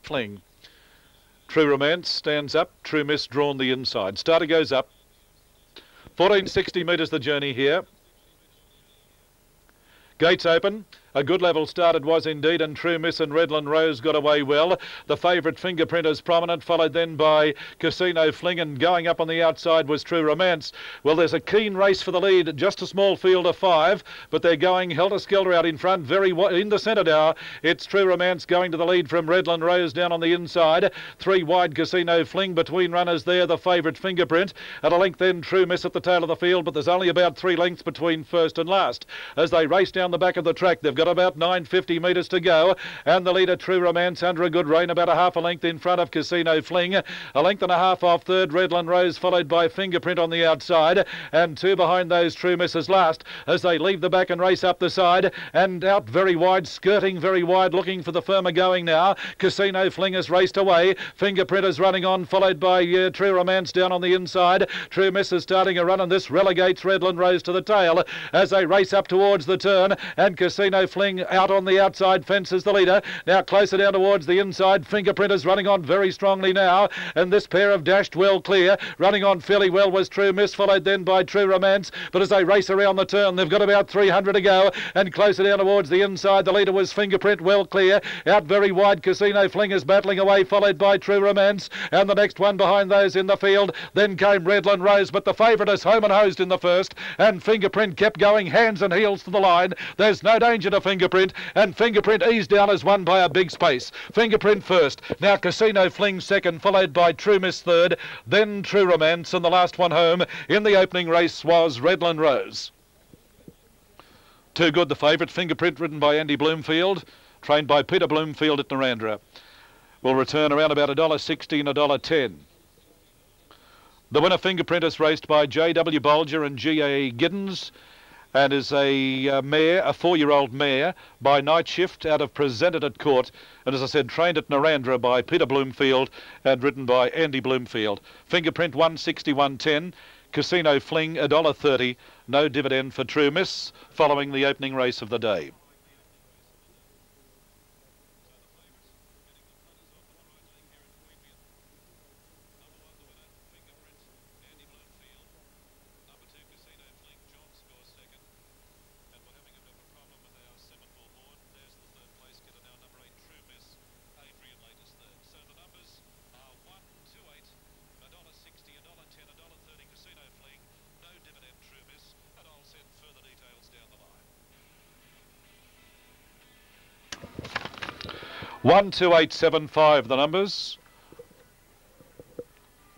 Fling. True Romance stands up. True Miss drawn the inside. Starter goes up. 1460 metres the journey here. Gates open. A good level start it was indeed, and True Miss and Redland Rose got away well. The favourite Fingerprint is prominent, followed then by Casino Fling, and going up on the outside was True Romance. Well, there's a keen race for the lead, just a small field of 5, but they're going helter-skelter out in front, very in the centre now. It's True Romance going to the lead from Redland Rose down on the inside. 3 wide Casino Fling between runners there, the favourite Fingerprint. At a length then True Miss at the tail of the field, but there's only about 3 lengths between first and last. As they race down the back of the track, they've got about 950 metres to go, and the leader True Romance under a good rein, about a half a length in front of Casino Fling. A length and a half off third, Redland Rose, followed by Fingerprint on the outside, and 2 behind those True Misses last as they leave the back and race up the side and out very wide, skirting very wide, looking for the firmer going now. Casino Fling has raced away. Fingerprint is running on, followed by True Romance down on the inside. True Miss is starting a run, and this relegates Redland Rose to the tail as they race up towards the turn, and Casino Fling out on the outside fence is the leader. Now closer down towards the inside. Fingerprint is running on very strongly now, and this pair have dashed well clear. Running on fairly well was True Miss, followed then by True Romance, but as they race around the turn, they've got about 300 to go, and closer down towards the inside, the leader was Fingerprint, well clear. Out very wide, Casino Fling is battling away, followed by True Romance, and the next one behind those in the field. Then came Redland Rose, but the favourite is home and hosed in the first, and Fingerprint kept going hands and heels to the line. There's no danger to Fingerprint, and Fingerprint eased down as won by a big space. Fingerprint first, now Casino Fling second, followed by True Miss third, then True Romance, and the last one home in the opening race was Redland Rose. Too Good, the favourite, Fingerprint, ridden by Andy Bloomfield, trained by Peter Bloomfield at Narandra, will return around about $1.60 and $1.10. The winner, Fingerprint, is raced by J.W. Bolger and G.A. Giddens, and is a mare, a 4-year-old mare, by Night Shift out of Presented at Court, and as I said, trained at Narandra by Peter Bloomfield and ridden by Andy Bloomfield. Fingerprint 161.10, Casino Fling $1.30, no dividend for True Miss, following the opening race of the day. $128.75 128.75 the numbers.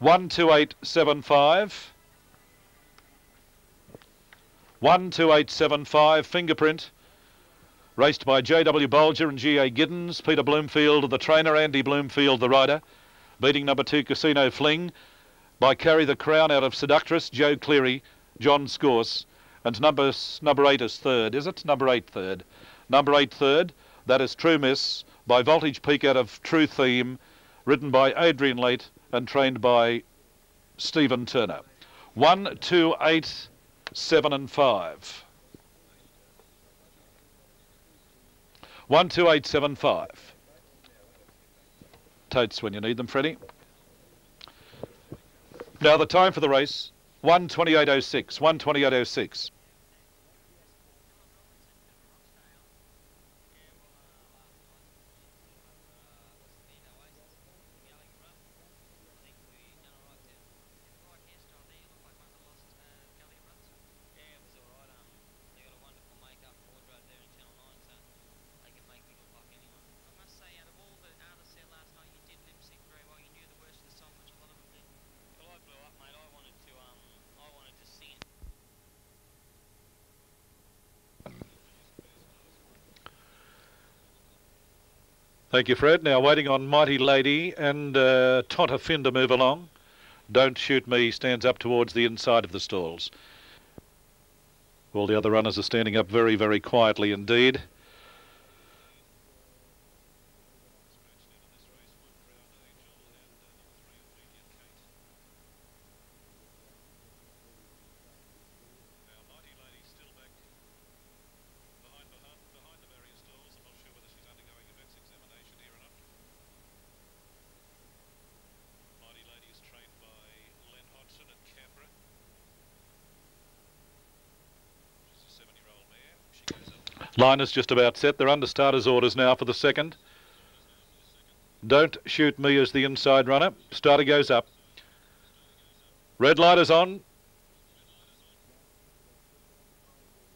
128.75. 128.75 Fingerprint, raced by J.W. Bolger and G.A. Giddens. Peter Bloomfield the trainer, Andy Bloomfield the rider. Beating number 2 Casino Fling by Carry the Crown out of Seductress, Joe Cleary, John Scourse. And number 8 is third, is it? Number 8 third. Number 8 third, that is True Miss by Voltage Peak out of True Theme, ridden by Adrian Late and trained by Stephen Turner. 1, 2, 8, 7 and 5. 1, 2, 8, 7, 5. Totes when you need them, Freddie. Now the time for the race, 1:28.06. 1:28.06. Thank you, Fred. Now waiting on Mighty Lady and Tonta Finn to move along. Don't Shoot Me stands up towards the inside of the stalls. All the other runners are standing up very, very quietly indeed. Line is just about set. They're under starters orders now for the second. Don't Shoot Me as the inside runner. Starter goes up. Red light is on.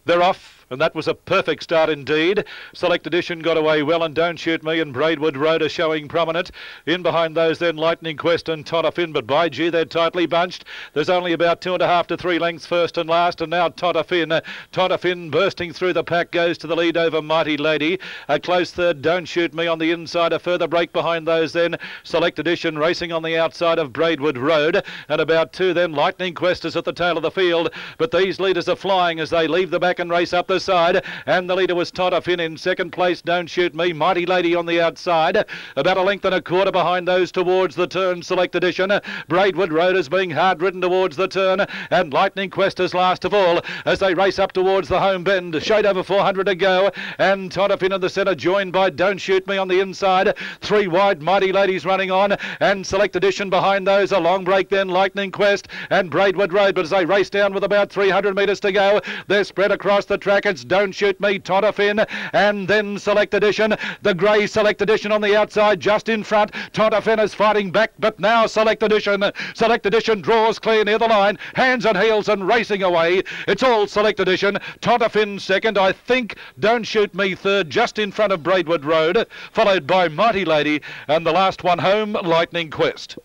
They're off, and that was a perfect start indeed. Select Edition got away well, and Don't Shoot Me and Braidwood Road are showing prominent. In behind those then Lightning Quest and Tontafin, but by gee, they're tightly bunched. There's only about 2.5 to 3 lengths first and last, and now Tontafin. Tontafin bursting through the pack goes to the lead over Mighty Lady. A close third, Don't Shoot Me on the inside. A further break behind those then Select Edition racing on the outside of Braidwood Road, and about 2 then Lightning Quest is at the tail of the field, but these leaders are flying as they leave the back and race up the side, and the leader was Tontafin in second place. Don't Shoot Me, Mighty Lady on the outside, about 1.25 lengths behind those towards the turn. Select Edition, Braidwood Road is being hard ridden towards the turn, and Lightning Quest is last of all as they race up towards the home bend. Shade over 400 to go, and Tontafin in the centre, joined by Don't Shoot Me on the inside. 3 wide, Mighty Ladies running on, and Select Edition behind those. A long break then, Lightning Quest and Braidwood Road, but as they race down with about 300 metres to go, they're spread across the track. It's Don't Shoot Me, Tontafin, and then Select Edition. The grey Select Edition on the outside, just in front. Tontafin is fighting back, but now Select Edition. Select Edition draws clear near the line, hands and heels and racing away. It's all Select Edition. Tontafin second, I think. Don't Shoot Me third, just in front of Braidwood Road, followed by Mighty Lady, and the last one home, Lightning Quest.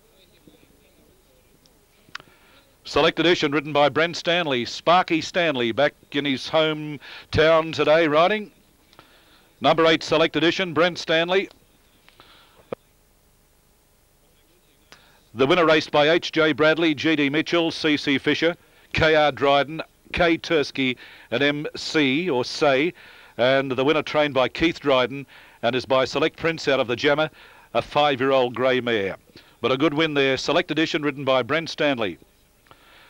Select Edition ridden by Brent Stanley, Sparky Stanley, back in his hometown today riding. Number 8 Select Edition, Brent Stanley. The winner raced by H.J. Bradley, G.D. Mitchell, C.C. Fisher, K.R. Dryden, K. Tursky and M.C. or Say. And the winner trained by Keith Dryden and is by Select Prince out of the Jammer, a 5-year-old grey mare. But a good win there. Select Edition ridden by Brent Stanley.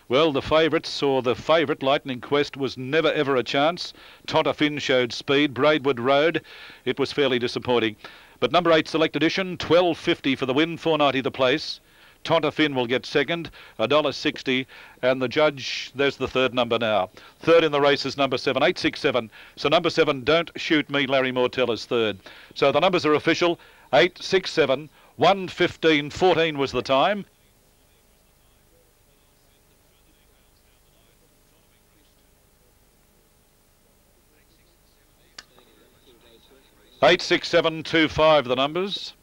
Well, the favourites, or the favourite, Lightning Quest, was never ever a chance. Tontafin showed speed. Braidwood Road, it was fairly disappointing. But number 8 Select Edition, $12.50 for the win, $4.90 the place. Tontafin will get second, $1.60, and the judge, there's the third number now. Third in the race is number 7, 867. So number 7, Don't Shoot Me, Larry Mortell is third. So the numbers are official, 867, 1:15, 14 was the time. Eight, 6, 7, 2, 5 the numbers.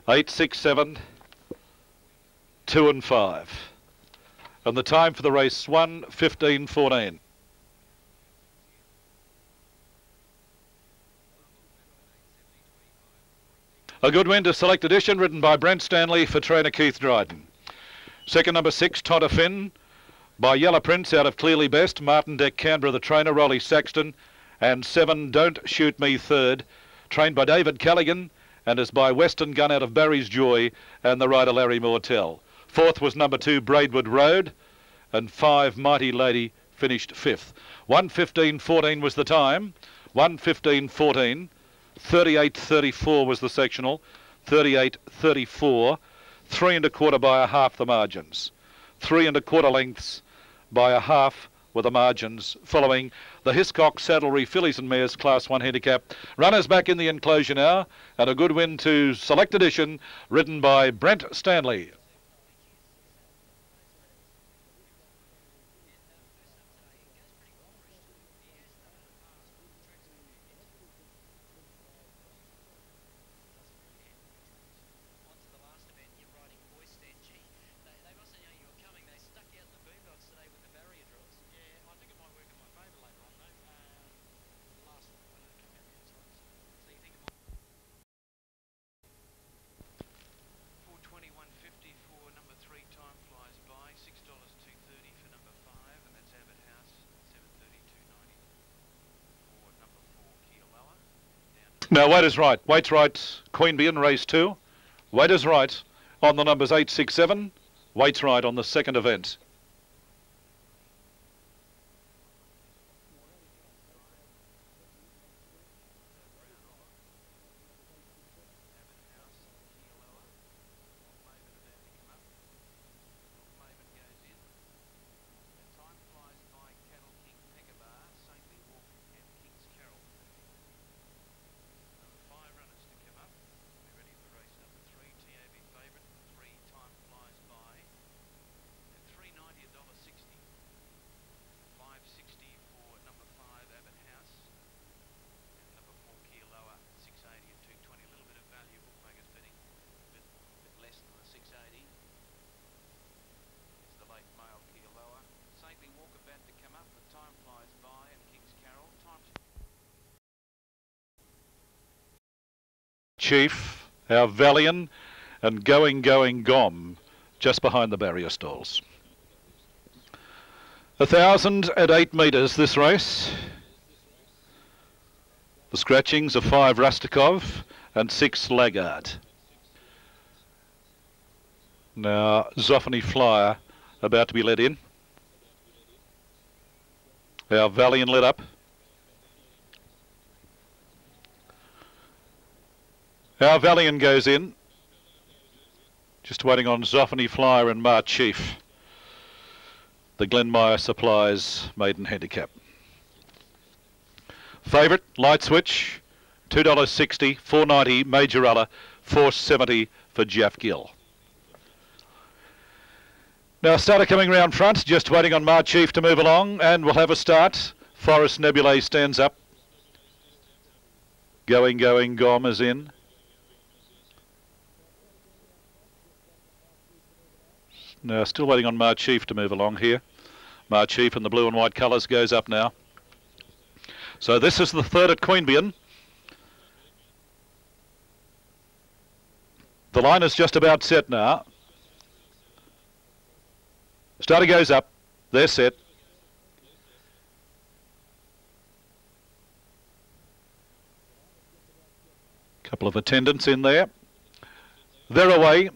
8, 6, 7, 2 and 5. And the time for the race, 1:15, 14. A good win to Select Edition, ridden by Brent Stanley for trainer Keith Dryden. Second, number 6, Tontafin, by Yellow Prince out of Clearly Best, Martin Deck Canberra the trainer, Rolly Saxton, and 7, Don't Shoot Me third, trained by David Callaghan and is by Western Gun out of Barry's Joy and the rider Larry Mortell. Fourth was number 2, Braidwood Road, and 5, Mighty Lady finished fifth. 1:15, 14 was the time, 1:15, 14, 38.34 was the sectional, 38.34, 3 1/4 by a half the margins, 3 1/4 lengths by a half were the margins, following the Hiscock Saddlery Fillies and Mares Class 1 handicap. Runners back in the enclosure now, and a good win to Select Edition, ridden by Brent Stanley. Now, weight is right. Weight's right. Queanbeyan, race 2. Weight is right on the numbers 8, 6, 7. Weight's right on the second event. Chief, Our Valiant, and Going Gom, just behind the barrier stalls. 1,008 metres this race. The scratchings are 5 Rustikov and 6 Laggard. Now Zoffany Flyer about to be let in. Our Valiant lit up. Our Valiant goes in. Just waiting on Zoffany Flyer and Mar Chief. The Glenmire Supplies maiden handicap. Favourite, Light Switch, $2.60, $4.90, Majorella, $4.70 for Jeff Gill. Now starter coming round front, just waiting on Mar Chief to move along, and we'll have a start. Forest Nebulae stands up. Going Gom is in. Now still waiting on Mar Chief to move along here. Mar Chief in the blue and white colours goes up now. So this is the third at Queanbeyan. The line is just about set now. Starter goes up. They're set. Couple of attendants in there. They're away.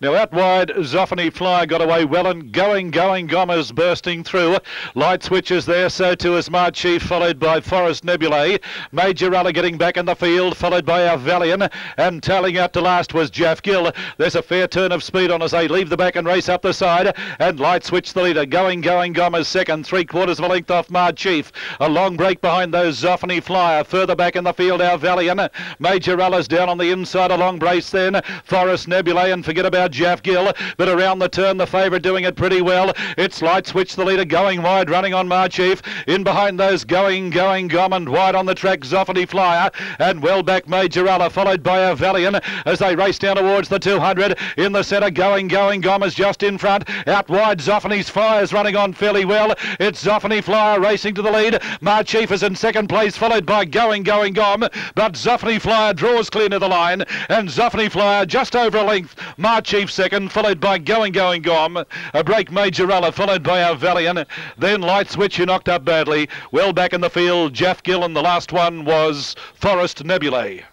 Now out wide, Zoffany Flyer got away well, and Going Gom is bursting through. Light Switch is there, so too is Mar Chief, followed by Forest Nebulae. Majorella getting back in the field, followed by Our Valiant, and tailing out to last was Jeff Gill. There's a fair turn of speed on as they leave the back and race up the side, and Light Switch the leader. Going Gom is second, 3/4 of a length off Mar Chief. A long break behind those Zoffany Flyer. Further back in the field, Our Valiant. Majorella's down on the inside, a long brace then. Forest Nebulae, and forget about Jeff Gill, but around the turn the favourite doing it pretty well. It's Light Switch the leader, going wide, running on Mar Chief. In behind those Going Gom, and wide on the track Zoffany Flyer, and well back Majorella, followed by Our Valiant as they race down towards the 200. In the centre, Going Gom is just in front. Out wide, Zoffany Flyer's running on fairly well. It's Zoffany Flyer racing to the lead. Mar Chief is in second place, followed by Going Gom, but Zoffany Flyer draws clear to the line, and Zoffany Flyer just over a length. Mar Chief second, followed by Going Gom. A break Majorella, followed by Our Valiant. Then Light Switch, who knocked up badly. Well back in the field, Jeff Gill, and the last one was Forest Nebulae.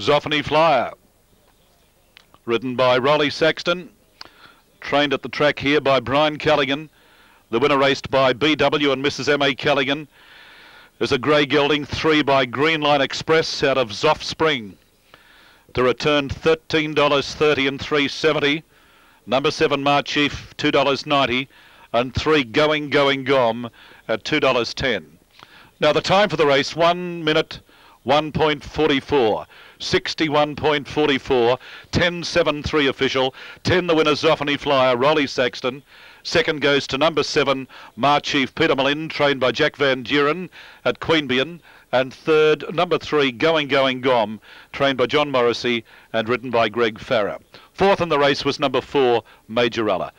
Zoffany Flyer, ridden by Rolly Saxton. Trained at the track here by Brian Callaghan. The winner raced by BW and Mrs. M.A. Callaghan. There's a grey gelding, 3 by Green Line Express out of Zoff Spring. To return $13.30 and $3.70. Number 7 Mar Chief, $2.90, and 3 Going Gom at $2.10. Now the time for the race, 1 minute 1.44. 61.44, 10.73 official, 10 the winner Zoffany Flyer, Rolly Saxton. Second goes to number 7 Mar Chief, Peter Malin, trained by Jack Van Duren at Queanbeyan. And third, number 3, Going Gom, trained by John Morrissey and ridden by Greg Farrer. Fourth in the race was number 4, Majorella.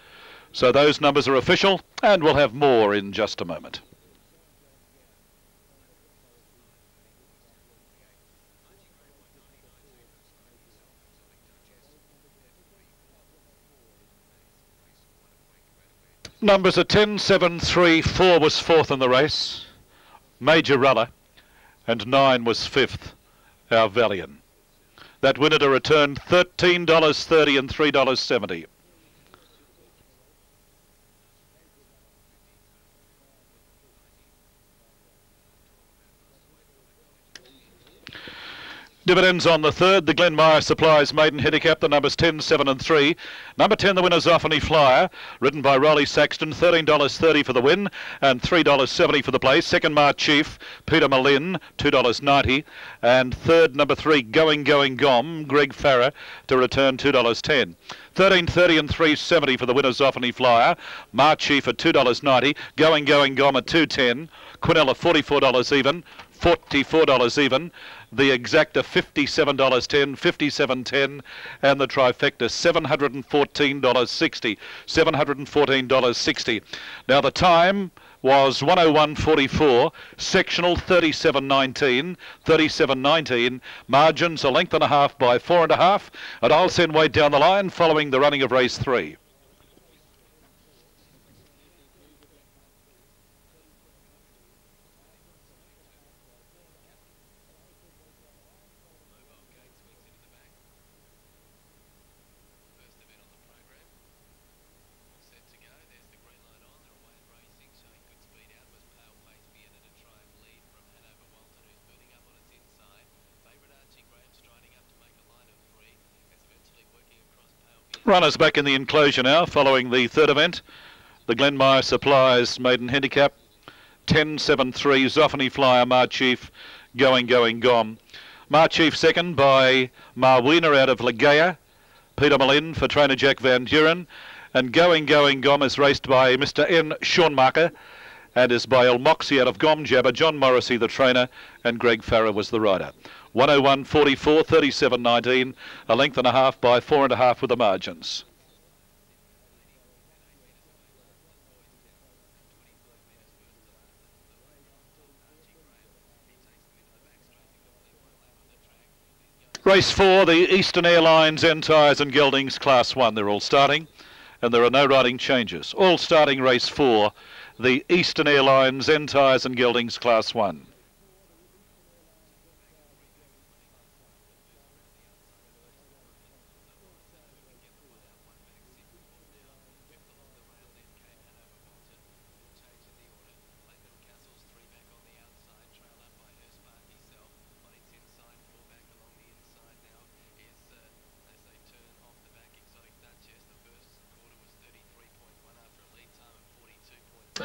So those numbers are official, and we'll have more in just a moment. Numbers are 10, 7, 3, 4 was fourth in the race, Majorella, and 9 was fifth, Our Valiant. That winner to return $13.30 and $3.70. Dividends on the third, the Glenmire Supplies maiden handicap, the numbers 10, 7 and 3. Number 10, the winner Zoffany Flyer, ridden by Rolly Saxton, $13.30 for the win and $3.70 for the place. Second, Mar Chief, Peter Malin, $2.90. And third, number 3, Going Gom, Greg Farrer, to return $2.10. $13.30 and $3.70 for the winner Zoffany Flyer. Mar Chief at $2.90. Going Gom at $2.10. Quinella $44 even. $44 even. The exacta $57.10, $57.10, and the trifecta $714.60, $714.60. Now the time was 101.44, sectional 37.19, 37.19, margins a length and a half by 4.5, and I'll send weight down the line following the running of race 3. Runners back in the enclosure now following the third event. The Glenmire Supplies maiden handicap. 10.73 Zoffany Flyer, Marchief, going, gone. Marchief second by Marwina out of Ligea. Peter Malin for trainer Jack Van Duren. And going, gone is raced by Mr. N. Schoenmaker and is by El Moxie out of Gomjabber, John Morrissey the trainer, and Greg Farrer was the rider. 101.44, 37.19, a length and a half by 4.5 with the margins. Race 4, the Eastern Airlines, Entires and Geldings Class 1. They're all starting, and there are no riding changes. All starting race 4, the Eastern Airlines, Entires and Geldings Class 1.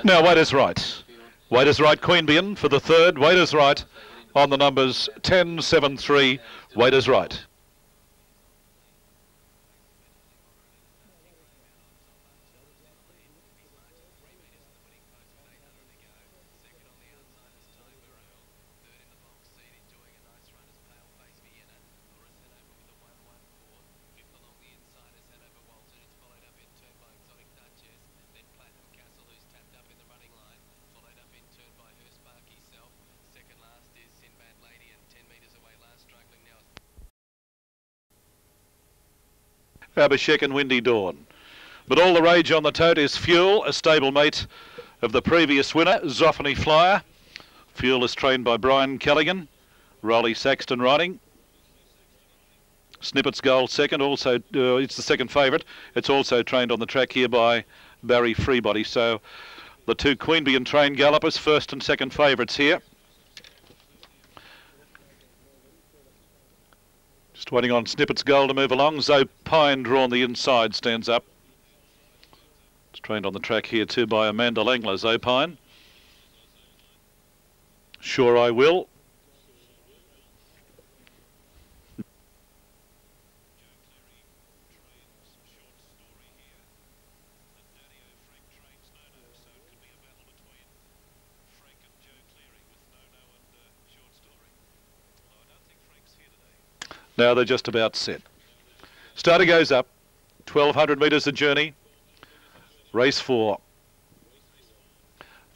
Now, weight is right. Weight is right, Queanbeyan for the third. Weight is right on the numbers 10.73. Weight is right. Abhishek and Windy Dawn. But all the rage on the tote is Fuel, a stablemate of the previous winner, Zoffany Flyer. Fuel is trained by Brian Callaghan, Rolly Saxton riding. Snippet's Gold second, also it's the second favourite. It's also trained on the track here by Barry Freebody. So the two Queanbeyan trained gallopers, first and second favourites here. Just waiting on Snippet's Gold to move along. Zopine drawn the inside, stands up. It's trained on the track here too by Amanda Langler, Zopine. Sure I Will. Now they're just about set. Starter goes up, 1,200 metres a journey. Race 4.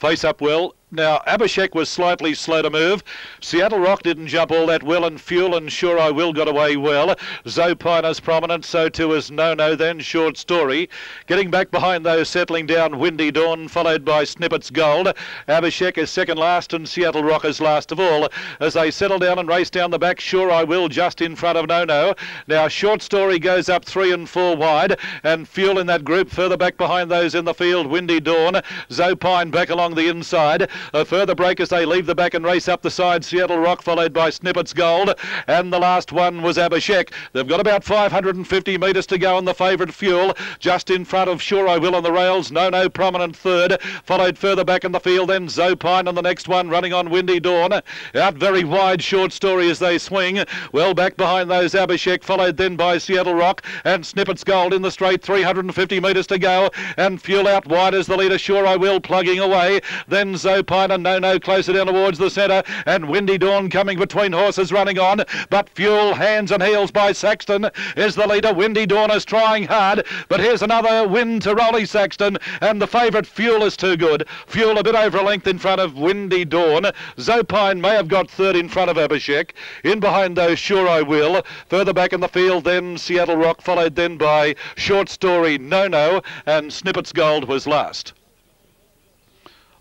Face up well. Now, Abhishek was slightly slow to move. Seattle Rock didn't jump all that well, and Fuel and Sure I Will got away well. Zopine is prominent, so too is No, then Short Story. Getting back behind those, settling down Windy Dawn, followed by Snippet's Gold. Abhishek is second last, and Seattle Rock is last of all. As they settle down and race down the back, Sure I Will just in front of No. Now, Short Story goes up 3 and 4 wide, and Fuel in that group further back behind those in the field, Windy Dawn. Zopine back along the inside. A further break as they leave the back and race up the side, Seattle Rock followed by Snippet's Gold, and the last one was Abhishek. They've got about 550 metres to go on the favourite Fuel, just in front of Sure I Will on the rails. No prominent third, followed further back in the field, then Zopine on the next one, running on Windy Dawn. Out very wide, Short Story as they swing. Well back behind those, Abhishek, followed then by Seattle Rock and Snippet's Gold in the straight, 350 metres to go, and Fuel out wide as the leader, Sure I Will, plugging away. Then Zopine Zopine and No closer down towards the centre, and Windy Dawn coming between horses running on, but Fuel, hands and heels by Saxton, is the leader. Windy Dawn is trying hard, but here's another win to Rolly Saxton, and the favourite Fuel is too good. Fuel a bit over a length in front of Windy Dawn. Zopine may have got third in front of Abhishek. In behind those, Sure I Will. Further back in the field, then Seattle Rock, followed then by Short Story No, and Snippets Gold was last.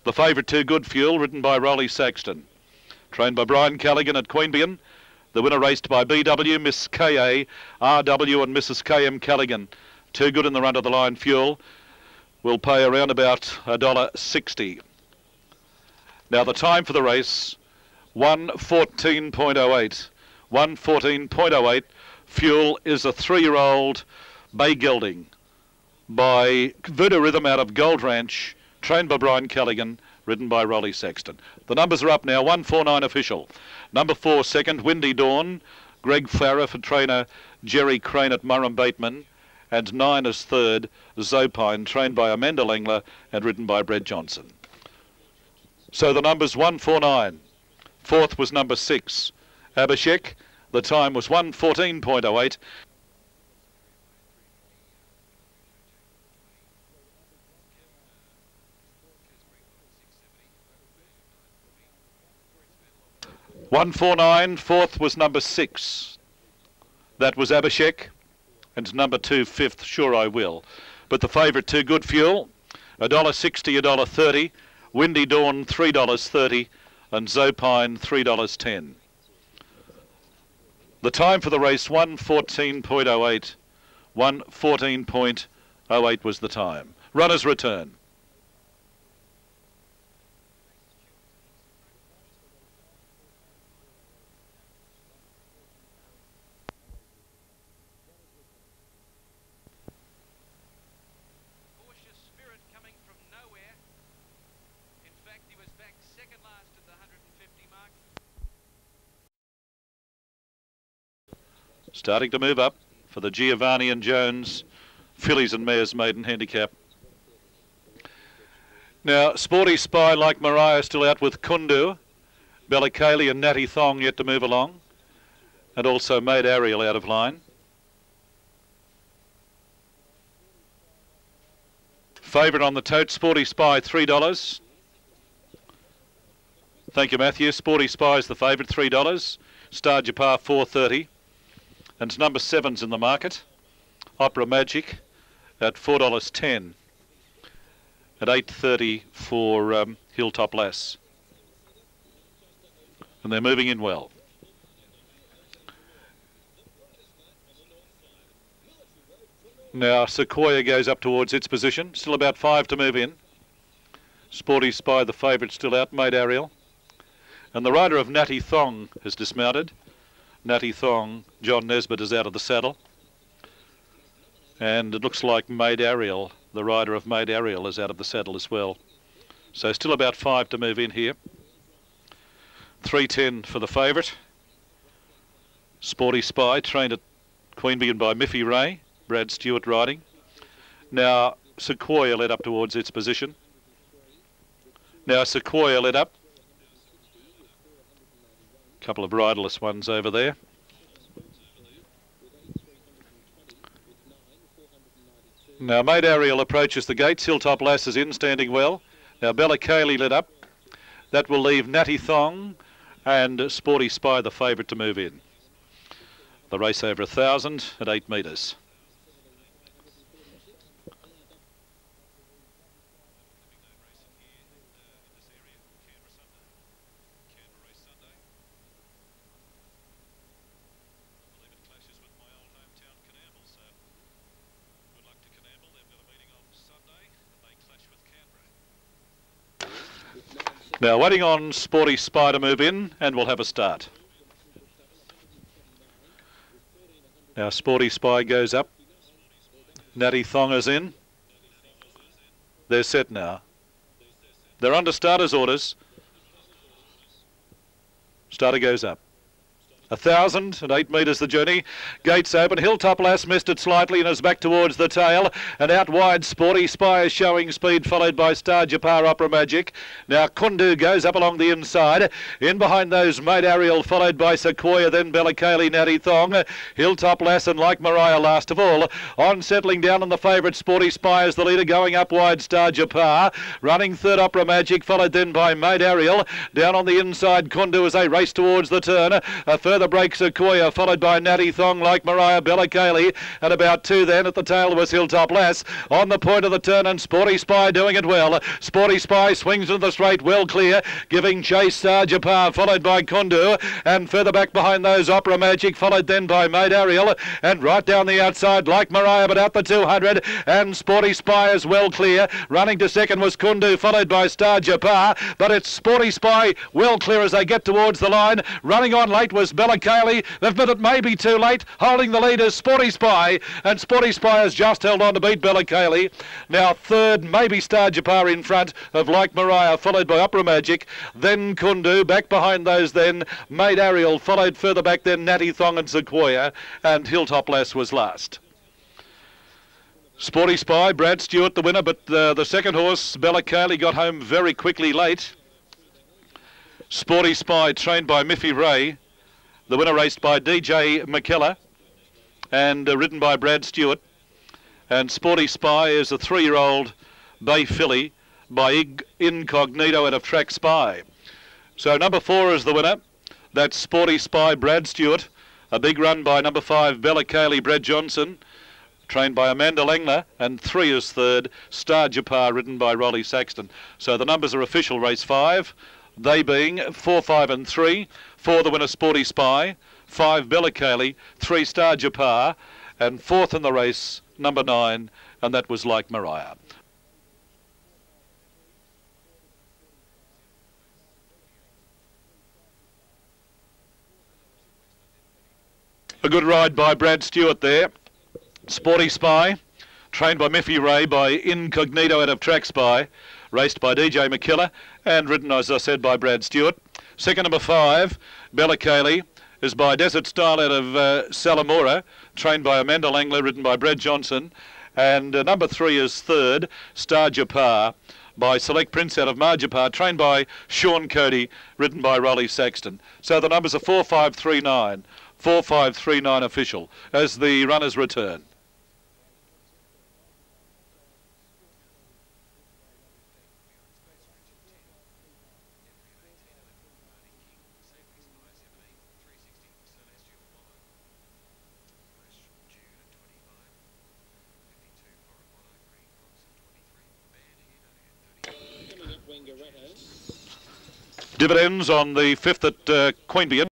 The favourite Too Good Fuel, ridden by Rolly Saxton. Trained by Brian Callaghan at Queanbeyan. The winner raced by BW, Miss KA, RW and Mrs KM Callaghan. Too Good in the run of the line Fuel will pay around about $1.60. Now the time for the race, 1:14.08. 1:14.08. Fuel is a 3-year-old bay gelding by Voodoo Rhythm out of Gold Ranch, trained by Brian Callaghan, ridden by Rolly Saxton. The numbers are up now, 149 official. Number 4 second, Windy Dawn, Greg Farrer for trainer Jerry Crane at Murrum Bateman, and 9 is third, Zopine, trained by Amanda Langler and ridden by Brett Johnson. So the numbers 149. Fourth was number 6, Abhishek. The time was 1:14.08. Fourth was number 6. That was Abhishek. And number 2, fifth, Sure I Will. But the favourite Too Good Fuel, $1.60, $1.30. Windy Dawn, $3.30. And Zopine, $3.10. The time for the race, 1:14.08. 1:14.08 was the time. Runners return. Starting to move up for the Giovanni and Jones fillies and mares maiden handicap. Now, Sporty Spy, like Mariah, still out with Kundu. Bella Cayley and Natty Thong yet to move along. And also Maid Ariel out of line. Favourite on the tote, Sporty Spy, $3. Thank you, Matthew. Sporty Spy is the favourite, $3. Star Japar, $4.30. And number 7's in the market, Opera Magic, at $4.10. At $8.30 for Hilltop Lass. And they're moving in well. Now Sequoia goes up towards its position. Still about 5 to move in. Sporty Spy, the favourite, still out, Maid Ariel. And the rider of Natty Thong has dismounted. Natty Thong, John Nesbitt, is out of the saddle. And it looks like Maid Ariel, the rider of Maid Ariel, is out of the saddle as well. So still about 5 to move in here. 3.10 for the favourite. Sporty Spy, trained at Queanbeyan by Miffy Ray. Brad Stewart riding. Now Sequoia led up towards its position. Now Sequoia led up. Couple of riderless ones over there. Now Maid Ariel approaches the gates. Hilltop Lass is in, standing well. Now Bella Cayley led up. That will leave Natty Thong and Sporty Spy, the favourite, to move in. The race over 1,000 at 8 metres. Now waiting on Sporty Spy to move in, and we'll have a start. Now Sporty Spy goes up. Natty Thong is in. They're set now. They're under starter's orders. Starter goes up. 1,008 metres the journey. Gates open. Hilltop Lass missed it slightly and is back towards the tail. And out wide, Sporty Spy is showing speed, followed by Star Japar, Opera Magic. Now Kundu goes up along the inside. In behind those, Maid Ariel, followed by Sequoia, then Bella Cayley, Natty Thong. Hilltop Lass and Like Mariah last of all. On settling down on the favourite, Sporty Spy is the leader. Going up wide, Star Japar. Running third, Opera Magic, followed then by Maid Ariel. Down on the inside, Kundu as they race towards the turn. A further break, Sequoia, followed by Natty Thong, Like Mariah, Bella Cayley, and about two then. At the tail was Hilltop Lass. On the point of the turn, and Sporty Spy doing it well. Sporty Spy swings into the straight, well clear, giving chase Star Japar, followed by Kundu, and further back behind those, Opera Magic, followed then by Maid Ariel, and right down the outside, Like Mariah, but out the 200, and Sporty Spy is well clear. Running to second was Kundu, followed by Star Japar, but it's Sporty Spy well clear as they get towards the line. Running on late was Bella Cayley. They've been it may be too late. Holding the lead is Sporty Spy, and Sporty Spy has just held on to beat Bella Cayley. Now third, maybe Star Japar in front of Like Mariah, followed by Opera Magic, then Kundu. Back behind those then, Maid Ariel, followed further back then Natty Thong and Sequoia, and Hilltop Lass was last. Sporty Spy, Brad Stewart the winner, but the second horse, Bella Cayley, got home very quickly late. Sporty Spy, trained by Miffy Ray, the winner raced by DJ McKellar and ridden by Brad Stewart. And Sporty Spy is a 3-year-old bay filly by Incognito out of Track Spy. So number 4 is the winner. That's Sporty Spy, Brad Stewart. A big run by number 5, Bella Cayley, Brad Johnson, trained by Amanda Langner, and 3 is third, Star Japar, ridden by Rolly Saxton. So the numbers are official, race 5, they being 4, 5 and 3. 4 the winner, Sporty Spy, 5 Bella Cayley, 3 Star Japar, and 4th in the race, number 9, and that was Like Mariah. A good ride by Brad Stewart there. Sporty Spy, trained by Miffy Ray by Incognito out of Track Spy, raced by DJ McKellar and ridden, as I said, by Brad Stewart. Second, number 5, Bella Cayley, is by Desert Style out of Salamora, trained by Amanda Langler, ridden by Brad Johnson. And number 3 is third, Star Japar, by Select Prince out of Marjapar, trained by Sean Cody, ridden by Rolly Saxton. So the numbers are 4, 5, 3, 9. 4, 5, 3, 9 official as the runners return. Dividends on the 5th at Queanbeyan.